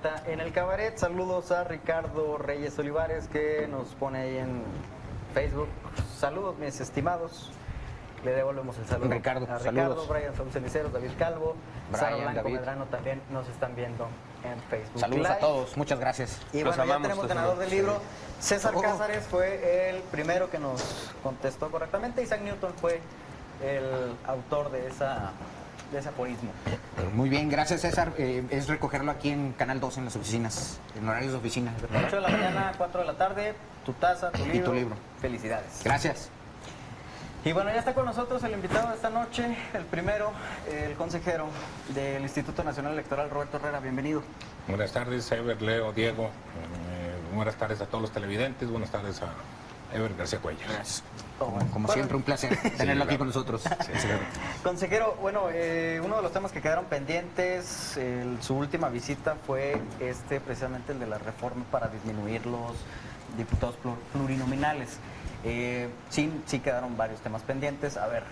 Vallarta en el cabaret. Saludos a Ricardo Reyes Olivares, que nos pone ahí en Facebook. Saludos, mis estimados. Le devolvemos el saludo Ricardo, a Ricardo, saludos. Brian Ceniceros, David Calvo, Sara Brian, Blanco David. Medrano también nos están viendo en Facebook Saludos Live. a todos, muchas gracias. Y Los bueno, ya amamos, tenemos los ganador amamos. del libro. César Oh. Cázares fue el primero que nos contestó correctamente. Isaac Newton fue el autor de ese aforismo. Muy bien, gracias César. Es recogerlo aquí en Canal 2 en las oficinas, en horarios de oficina, ¿verdad? 8 de la mañana, 4 de la tarde, tu taza, tu libro. tu libro. Felicidades. Gracias. Y bueno, ya está con nosotros el invitado de esta noche, el primero, el consejero del Instituto Nacional Electoral, Roberto Herrera. Bienvenido. Buenas tardes, Ever, Leo, Diego. Buenas tardes a todos los televidentes. Buenas tardes a Ever García Cuellar. Como Bueno, siempre, un placer tenerlo aquí claro. con nosotros. Consejero, bueno, uno de los temas que quedaron pendientes, su última visita fue precisamente el de la reforma para disminuir los diputados plurinominales. Sí quedaron varios temas pendientes. A ver,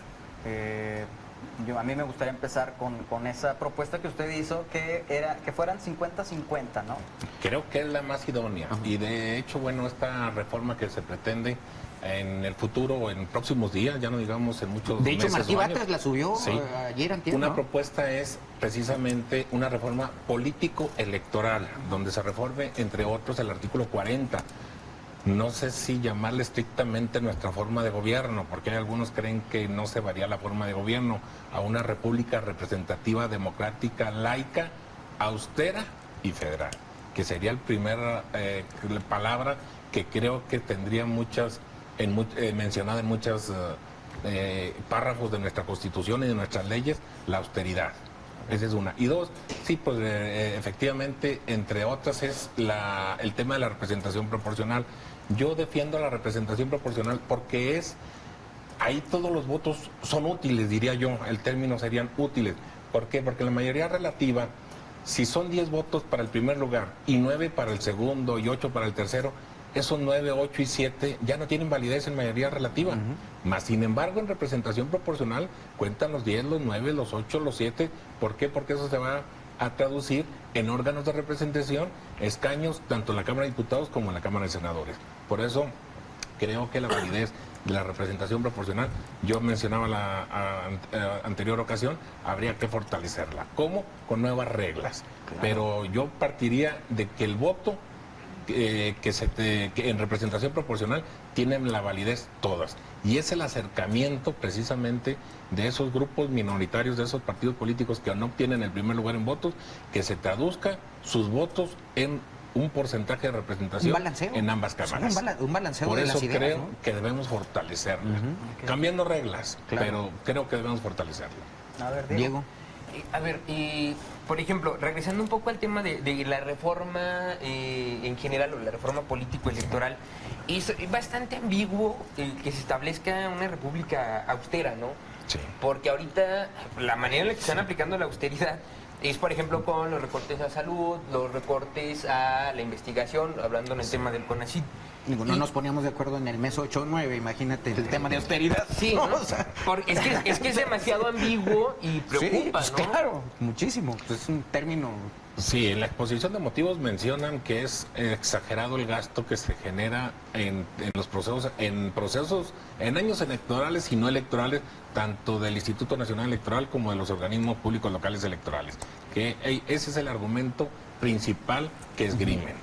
a mí me gustaría empezar con esa propuesta que usted hizo, que fueran 50-50, ¿no? Creo que es la más idónea. Y de hecho, bueno, esta reforma que se pretende en el futuro o en próximos días, ya no digamos en muchos De hecho, meses Martí o años. Batres la subió Sí. ayer, antier, Una ¿no? propuesta es precisamente una reforma político-electoral, donde se reforme, entre otros, el artículo 40. No sé si llamarle estrictamente nuestra forma de gobierno, porque hay algunos creen que no se varía la forma de gobierno a una república representativa, democrática, laica, austera y federal, que sería el primer palabra que creo que tendría mencionada en muchos párrafos de nuestra Constitución y de nuestras leyes, la austeridad. Esa es una. Y dos, sí, pues efectivamente, entre otras, es el tema de la representación proporcional. Yo defiendo la representación proporcional porque ahí todos los votos son útiles, diría yo, el término serían útiles. ¿Por qué? Porque la mayoría relativa, si son 10 votos para el primer lugar y 9 para el segundo y 8 para el tercero, esos 9, 8 y 7 ya no tienen validez en mayoría relativa. Más sin embargo, en representación proporcional cuentan los 10, los 9, los 8, los 7. ¿Por qué? Porque eso se va a traducir en órganos de representación, escaños, tanto en la Cámara de Diputados como en la Cámara de Senadores. Por eso creo que la validez de la representación proporcional, yo mencionaba la anterior ocasión, habría que fortalecerla. ¿Cómo? Con nuevas reglas. Claro. Pero yo partiría de que el voto que en representación proporcional tienen la validez todas. Y es el acercamiento precisamente de esos grupos minoritarios, de esos partidos políticos que no obtienen el primer lugar en votos, que se traduzca sus votos en un porcentaje de representación en ambas cámaras. Un balanceo Por de eso las ideas, creo ¿no? que debemos fortalecerla. Cambiando reglas, Claro. pero creo que debemos fortalecerla. A ver, Diego. A ver, por ejemplo, regresando un poco al tema de la reforma en general, o la reforma político-electoral, es bastante ambiguo que se establezca una república austera, ¿no? Sí. Porque ahorita la manera en la que están aplicando la austeridad es, por ejemplo, con los recortes a salud, los recortes a la investigación, hablando en el tema del CONACYT. Digo, no nos poníamos de acuerdo en el mes 8 o 9, imagínate el tema de austeridad. Sí, ¿no? O sea, Porque es que es demasiado ambiguo y preocupa, sí, pues ¿no? claro, muchísimo. Pues es un término... Sí, en la exposición de motivos mencionan que es exagerado el gasto que se genera en los procesos, en años electorales y no electorales, tanto del Instituto Nacional Electoral como de los organismos públicos locales electorales. Que ese es el argumento principal que esgrimen.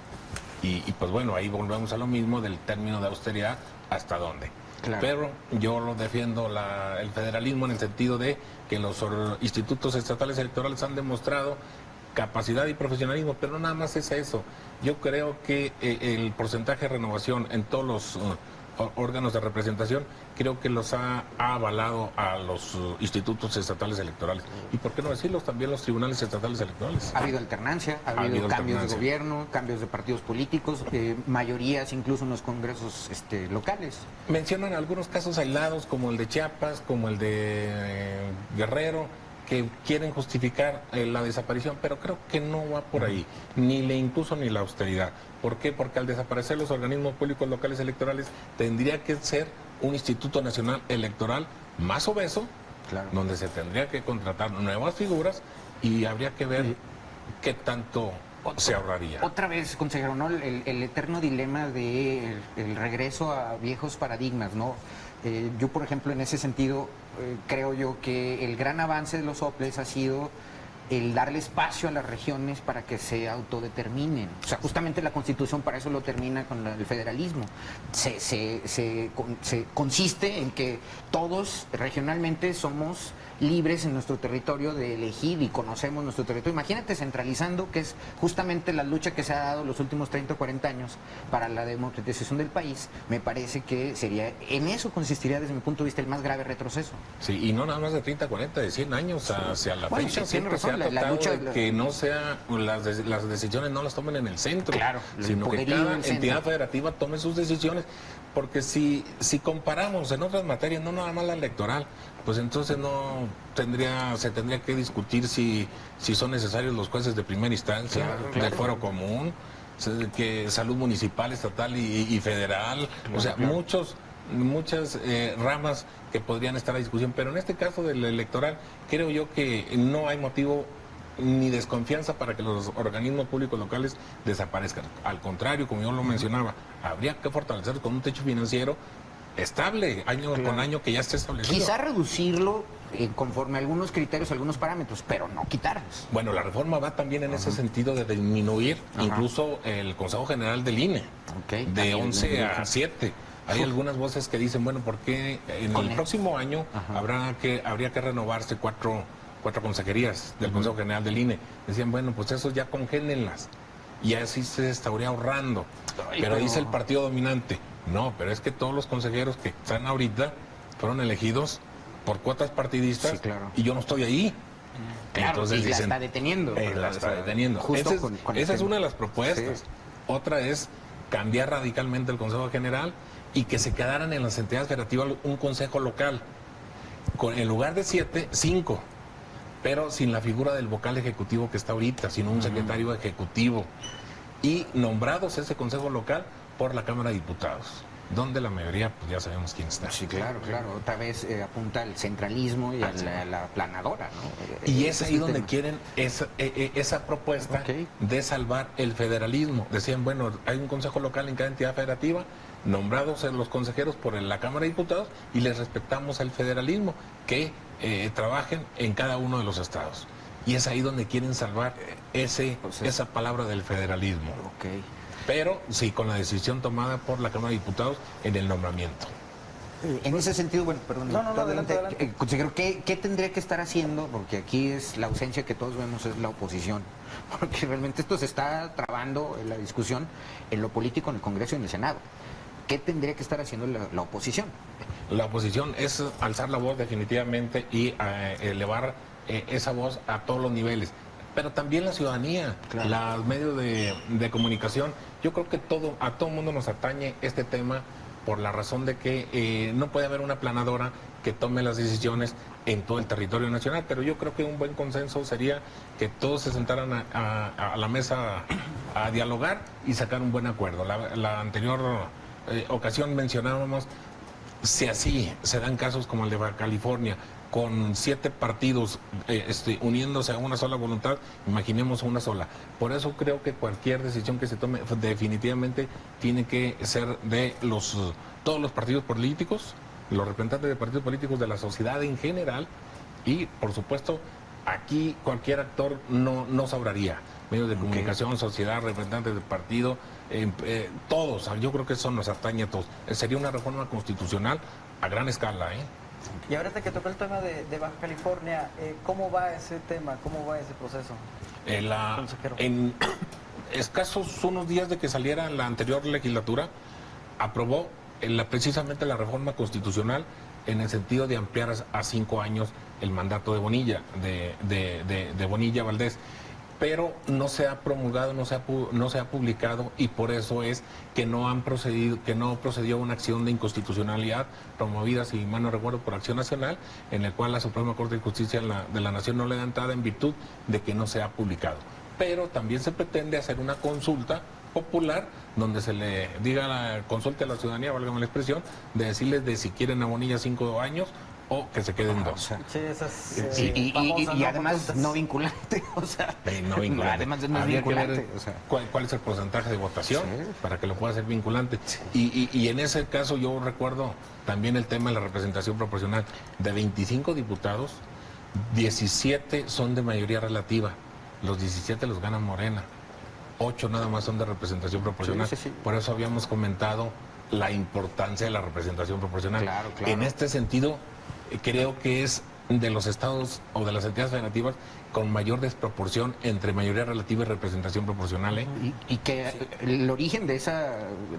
Y pues bueno, ahí volvemos a lo mismo del término de austeridad, ¿hasta dónde? Claro. Pero yo lo defiendo el federalismo en el sentido de que los institutos estatales electorales han demostrado capacidad y profesionalismo, pero no nada más es eso. Yo creo que el porcentaje de renovación en todos los órganos de representación, creo que los ha avalado a los institutos estatales electorales. Y por qué no decirlos, también los tribunales estatales electorales. Ha habido alternancia, ha habido cambios de gobierno, cambios de partidos políticos, mayorías incluso en los congresos locales. Mencionan algunos casos aislados, como el de Chiapas, como el de Guerrero, que quieren justificar la desaparición, pero creo que no va por ahí, ni la incluso ni la austeridad. ¿Por qué? Porque al desaparecer los organismos públicos locales electorales, tendría que ser un Instituto Nacional Electoral más obeso, Claro. donde se tendría que contratar nuevas figuras y habría que ver qué tanto se ahorraría. Otra vez, consejero, ¿no? El eterno dilema de el regreso a viejos paradigmas, ¿no? Yo, por ejemplo, en ese sentido, creo yo que el gran avance de los soples ha sido el darle espacio a las regiones para que se autodeterminen. O sea, justamente la Constitución para eso lo termina con el federalismo. Se consiste en que todos regionalmente somos libres en nuestro territorio de elegir y conocemos nuestro territorio. Imagínate centralizando, que es justamente la lucha que se ha dado los últimos 30 o 40 años para la democratización del país. Me parece que sería, en eso consistiría desde mi punto de vista el más grave retroceso. Sí, y no nada más de 30, 40, de 100 años hacia la Bueno, fecha. sí, Siempre se ha la tratado lucha de que no sea, las decisiones no las tomen en el centro, Claro, sino que cada entidad federativa tome sus decisiones, porque si comparamos en otras materias, no nada más la electoral, pues entonces se tendría que discutir si son necesarios los jueces de primera instancia, del fuero común, que salud municipal, estatal y federal, o sea, muchas ramas que podrían estar a discusión, pero en este caso del electoral creo yo que no hay motivo ni desconfianza para que los organismos públicos locales desaparezcan. Al contrario, como yo lo mencionaba, habría que fortalecerlos con un techo financiero estable, año con año, que ya esté establecido. Quizá reducirlo conforme a algunos criterios, algunos parámetros, pero no quitarlos. Bueno, la reforma va también en ese sentido de disminuir incluso el Consejo General del INE, de 11 a 7. Hay algunas voces que dicen, bueno, ¿por qué en el próximo año habría que renovarse cuatro consejerías del Consejo General del INE? Decían, bueno, pues eso ya congénenlas. Y así se estaría ahorrando. Pero dice el partido dominante, no, pero es que todos los consejeros que están ahorita fueron elegidos por cuotas partidistas, sí, claro, y yo no estoy ahí. Claro, entonces y dicen, la está deteniendo. La está deteniendo. Esa es una de las propuestas. Sí. Otra es cambiar radicalmente el Consejo General y que se quedaran en las entidades federativas un consejo local. En lugar de 7, 5. Pero sin la figura del vocal ejecutivo que está ahorita, sino un secretario ejecutivo. Y nombrados ese consejo local por la Cámara de Diputados, donde la mayoría, pues ya sabemos quién está. Sí, claro. Otra vez apunta al centralismo y a la planadora, ¿no? Y es ahí donde quieren esa propuesta de salvar el federalismo. Decían, bueno, hay un consejo local en cada entidad federativa, nombrados los consejeros por la Cámara de Diputados, y les respetamos el federalismo, que trabajen en cada uno de los estados. Y es ahí donde quieren salvar esa palabra del federalismo. Pero sí, con la decisión tomada por la Cámara de Diputados en el nombramiento. En ese sentido, bueno, perdón, adelante. Consejero, ¿qué tendría que estar haciendo? Porque aquí es la ausencia que todos vemos, es la oposición. Porque realmente esto se está trabando en la discusión en lo político, en el Congreso y en el Senado. ¿Qué tendría que estar haciendo la oposición? La oposición es alzar la voz definitivamente y elevar esa voz a todos los niveles. Pero también la ciudadanía, los medios de comunicación. Yo creo que a todo mundo nos atañe este tema, por la razón de que no puede haber una planadora que tome las decisiones en todo el territorio nacional, pero yo creo que un buen consenso sería que todos se sentaran a la mesa a dialogar y sacar un buen acuerdo. La anterior ocasión mencionábamos, si así se dan casos como el de Baja California, con 7 partidos uniéndose a una sola voluntad, imaginemos una sola. Por eso creo que cualquier decisión que se tome definitivamente tiene que ser de todos los partidos políticos, los representantes de partidos políticos, de la sociedad en general, y por supuesto aquí cualquier actor no sobraría. Medios de comunicación, sociedad, representantes del partido, todos. Yo creo que eso nos atañe a todos. Sería una reforma constitucional a gran escala, Y ahorita que tocó el tema de Baja California, ¿cómo va ese tema? ¿Cómo va ese proceso? En escasos unos días de que saliera la anterior legislatura, aprobó precisamente la reforma constitucional en el sentido de ampliar a 5 años el mandato de Bonilla, de Bonilla Valdés. Pero no se ha promulgado, no se ha publicado, y por eso es que no procedió a una acción de inconstitucionalidad promovida, si mal no recuerdo, por Acción Nacional, en el cual la Suprema Corte de Justicia de la Nación no le da entrada en virtud de que no se ha publicado. Pero también se pretende hacer una consulta popular donde se le diga, consulte a la ciudadanía, válgame la expresión, de decirles de si quieren a Bonilla 5 años o que se queden dos. Sí, esas Y además no vinculante, o sea, No vinculante. además no es Habría que vinculante, ver o sea. cuál es el porcentaje de votación Sí. para que lo pueda ser vinculante. Y en ese caso yo recuerdo también el tema de la representación proporcional. De 25 diputados, 17 son de mayoría relativa. Los 17 los gana Morena. 8 nada más son de representación proporcional. Sí, sí, sí. Por eso habíamos comentado la importancia de la representación proporcional. Claro, claro. En este sentido, creo que es de los estados o de las entidades federativas con mayor desproporción entre mayoría relativa y representación proporcional. Y que el origen de esa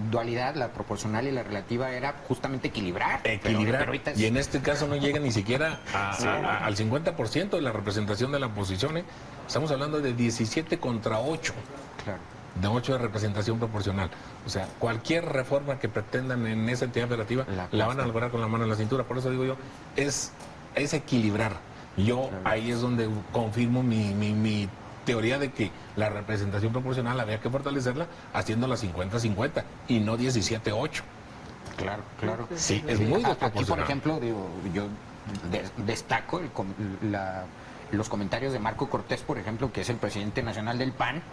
dualidad, la proporcional y la relativa, era justamente equilibrar. Equilibrar. Pero ahorita es- Y en este caso no llega ni siquiera al 50% de la representación de la oposición. Estamos hablando de 17 contra 8. Claro. De 8 de representación proporcional. O sea, cualquier reforma que pretendan en esa entidad federativa la van a lograr con la mano en la cintura. Por eso digo yo, es equilibrar. Yo ahí es donde confirmo mi teoría de que la representación proporcional había que fortalecerla haciéndola 50-50 y no 17-8. Claro, claro. Sí, es muy Aquí, desproporcional. por ejemplo, digo, yo destaco los comentarios de Marco Cortés, por ejemplo, que es el presidente nacional del PAN,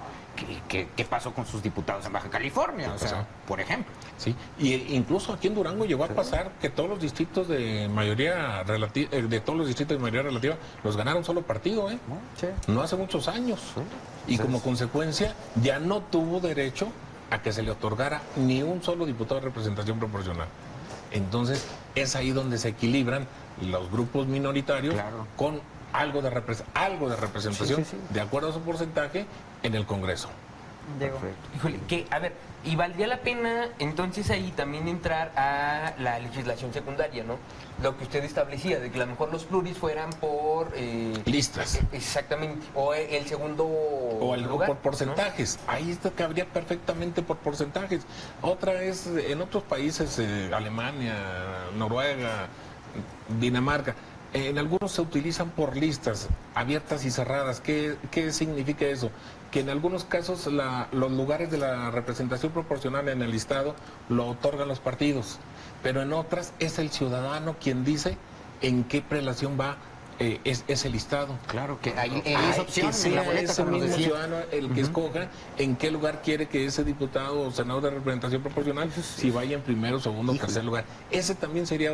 ¿qué pasó con sus diputados en Baja California? O sea, por ejemplo. Sí, y incluso aquí en Durango llegó a pasar que todos los distritos de mayoría relativa, los ganaron solo partido, Sí. no hace muchos años. Y como consecuencia ya no tuvo derecho a que se le otorgara ni un solo diputado de representación proporcional. Entonces es ahí donde se equilibran los grupos minoritarios Claro. con algo de representación Sí. de acuerdo a su porcentaje en el Congreso. Diego. Híjole, que, a ver, y valdría la pena entonces ahí también entrar a la legislación secundaria, ¿no? Lo que usted establecía, de que a lo mejor los pluris fueran por... Listas. Exactamente, o el segundo O lugar, por porcentajes. Ahí esto cabría perfectamente por porcentajes. Otra es en otros países, Alemania, Noruega, Dinamarca. En algunos se utilizan por listas abiertas y cerradas. ¿Qué significa eso? Que en algunos casos los lugares de la representación proporcional en el listado lo otorgan los partidos, pero en otras es el ciudadano quien dice en qué prelación va ese listado. Claro, que hay esa opción que en la sea boleta, ese como nos mismo decía. ciudadano el que escoja en qué lugar quiere que ese diputado o senador de representación proporcional, si vaya en primero, segundo o tercer lugar. Ese también sería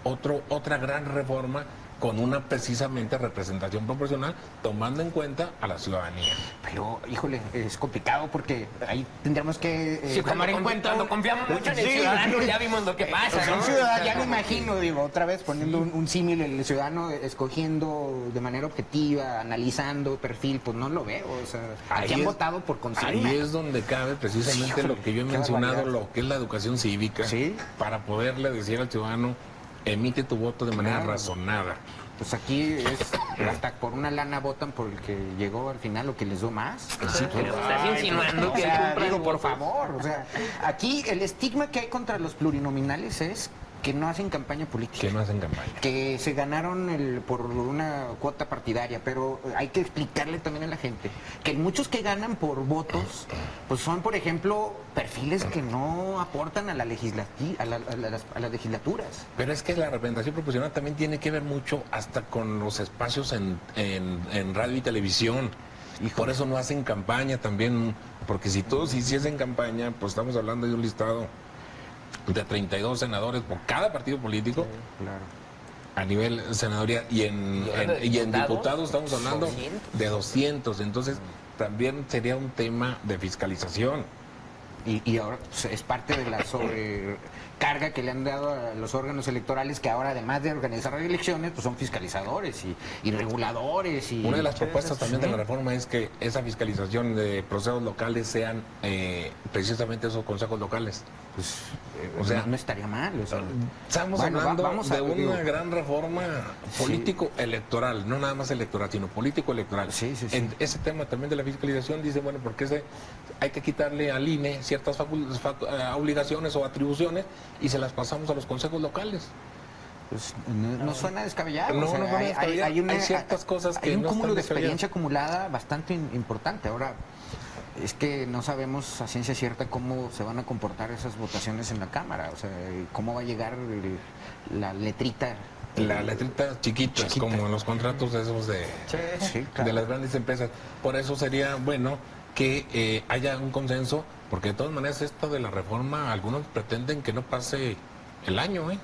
otra gran reforma con una precisamente representación proporcional, tomando en cuenta a la ciudadanía. Pero, híjole, es complicado porque ahí tendríamos que Sí, tomar en cuenta... cuando confiamos mucho en el Sí, ciudadano, ya vimos lo que pasa, ¿no? Un ciudadano, ya me imagino, digo, otra vez poniendo un símil, el ciudadano escogiendo de manera objetiva, analizando perfil, pues no lo veo. O sea, aquí han es- votado por consigna. Ahí es donde cabe precisamente Híjole, lo que yo he qué mencionado, barbaridad. lo que es la educación cívica, Sí. para poderle decir al ciudadano, emite tu voto de manera Claro. razonada. Pues aquí es, hasta por una lana votan por el que llegó al final, lo que les dio más. Sí, pero estás insinuando O que sea, compras digo, por votos. favor, o sea, aquí el estigma que hay contra los plurinominales es que no hacen campaña política. Que no hacen campaña. Que se ganaron por una cuota partidaria, pero hay que explicarle también a la gente que muchos que ganan por votos, pues son, por ejemplo, perfiles que no aportan a la a las legislaturas. Pero es que la representación proporcional también tiene que ver mucho hasta con los espacios en radio y televisión. Y por eso no hacen campaña también, porque si todos hiciesen campaña, pues estamos hablando de un listado de 32 senadores por cada partido político. Claro. A nivel senadoría y en diputados estamos hablando 200. de 200. Entonces también sería un tema de fiscalización. Y ahora pues, es parte de la sobrecarga que le han dado a los órganos electorales, que ahora, además de organizar elecciones, pues son fiscalizadores y reguladores. Y Una de las propuestas también de la reforma es que esa fiscalización de procesos locales sean precisamente esos consejos locales. pues, O sea, no estaría mal. O sea, Estamos bueno, hablando vamos a de digo, una gran reforma Sí. político-electoral, no nada más electoral, sino político-electoral. Sí, sí, sí. En ese tema también de la fiscalización dice, bueno, porque hay que quitarle al INE ciertas obligaciones o atribuciones y se las pasamos a los consejos locales. pues, no suena descabellado. No, o sea, no suena descabellado. Hay ciertas cosas que hay un no cúmulo están de descabelladas. experiencia acumulada bastante importante. Ahora, es que no sabemos a ciencia cierta cómo se van a comportar esas votaciones en la Cámara. O sea, cómo va a llegar la letrita Las letritas chiquitas, como en los contratos de esos de, Sí, de claro. las grandes empresas. Por eso sería bueno que haya un consenso, porque de todas maneras esto de la reforma, algunos pretenden que no pase el año, ¿eh?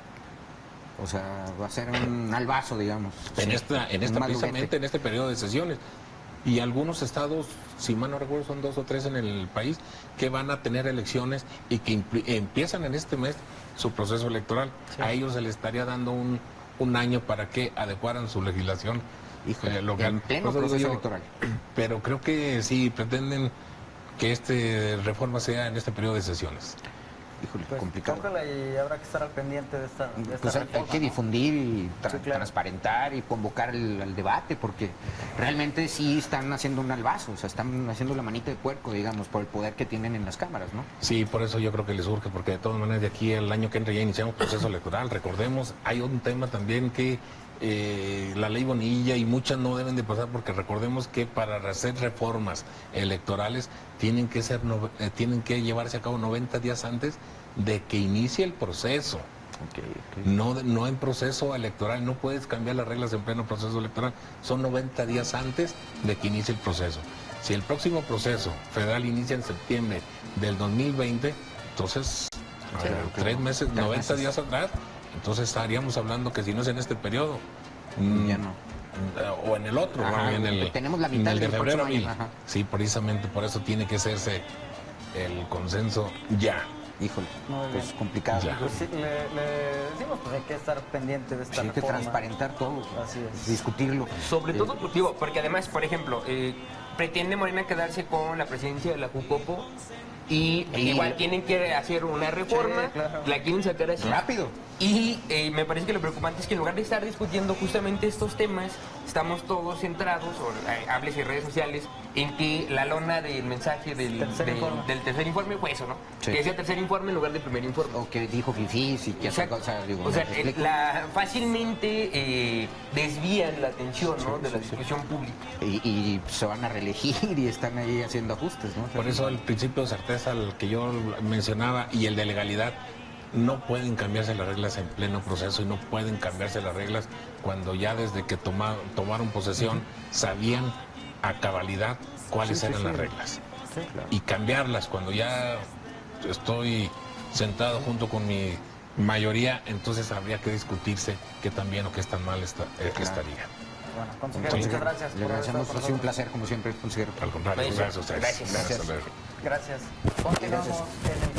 O sea, va a ser un albazo, digamos. En Sí, esta un madurete. precisamente en este periodo de sesiones. Y algunos estados, si mal no recuerdo, son 2 o 3 en el país, que van a tener elecciones y que empiezan en este mes su proceso electoral. A ellos se les estaría dando un año para que adecuaran su legislación Híjole, local. en pleno Por eso digo proceso yo, electoral. Pero creo que sí pretenden que esta reforma sea en este periodo de sesiones. Híjole, Pues, complicado. ojalá y habrá que estar al pendiente de esta Pues hay reforma, que ¿no? difundir y Sí, claro. transparentar y convocar al debate, porque realmente sí están haciendo un albazo, o sea, están haciendo la manita de puerco, digamos, por el poder que tienen en las cámaras, ¿no? Sí, por eso yo creo que les urge, porque de todas maneras de aquí al año que entra ya iniciamos proceso electoral. Recordemos, hay un tema también que la ley Bonilla y muchas no deben de pasar, porque recordemos que para hacer reformas electorales tienen que llevarse a cabo 90 días antes de que inicie el proceso. No en proceso electoral, no puedes cambiar las reglas en pleno proceso electoral, son 90 días antes de que inicie el proceso. Si el próximo proceso federal inicia en septiembre del 2020, entonces, 3 meses, 90 días atrás, entonces estaríamos hablando que si no es en este periodo, Ya no. o en el otro, Ajá, ¿no? En el, tenemos la en mitad el de del febrero, próximo año, abril. ajá. Sí, precisamente por eso tiene que hacerse el consenso ya. Híjole, Muy pues bien. complicado. Ya. Pues sí, le decimos, pues hay que estar pendiente de esta Sí, hay que reforma. transparentar todo, Así es. discutirlo. Sobre todo, digo, porque además, por ejemplo, pretende Morena quedarse con la presidencia de la Jucopo y igual tienen que hacer una reforma, Sí, claro. la quieren sacar así. Rápido. Y me parece que lo preocupante es que en lugar de estar discutiendo justamente estos temas, estamos todos centrados, o hables en redes sociales, en que la lona del mensaje del tercer informe fue eso, ¿no? Sí. Que sea tercer informe en lugar de primer informe. O que dijo Fifís y que otra Exacto. cosa, digo, O sea, ¿me explico? fácilmente desvían la atención, ¿no? de la discusión pública. Y se van a reelegir y están ahí haciendo ajustes, ¿no? O sea, Por eso el principio de certeza, el que yo mencionaba, y el de legalidad, no pueden cambiarse las reglas en pleno proceso y no pueden cambiarse las reglas cuando ya desde que tomaron posesión sabían a cabalidad cuáles eran las reglas. Sí, claro. Y cambiarlas cuando ya estoy sentado junto con mi mayoría, entonces habría que discutirse qué tan bien o qué tan mal estaría. Bueno, consejero, muchas gracias. Le por haber agradecemos, estado ha con sido un nosotros. placer, como siempre, consejero. Al contrario, Gracias. gracias a ustedes. Gracias. Hasta luego. Gracias. Continuamos en el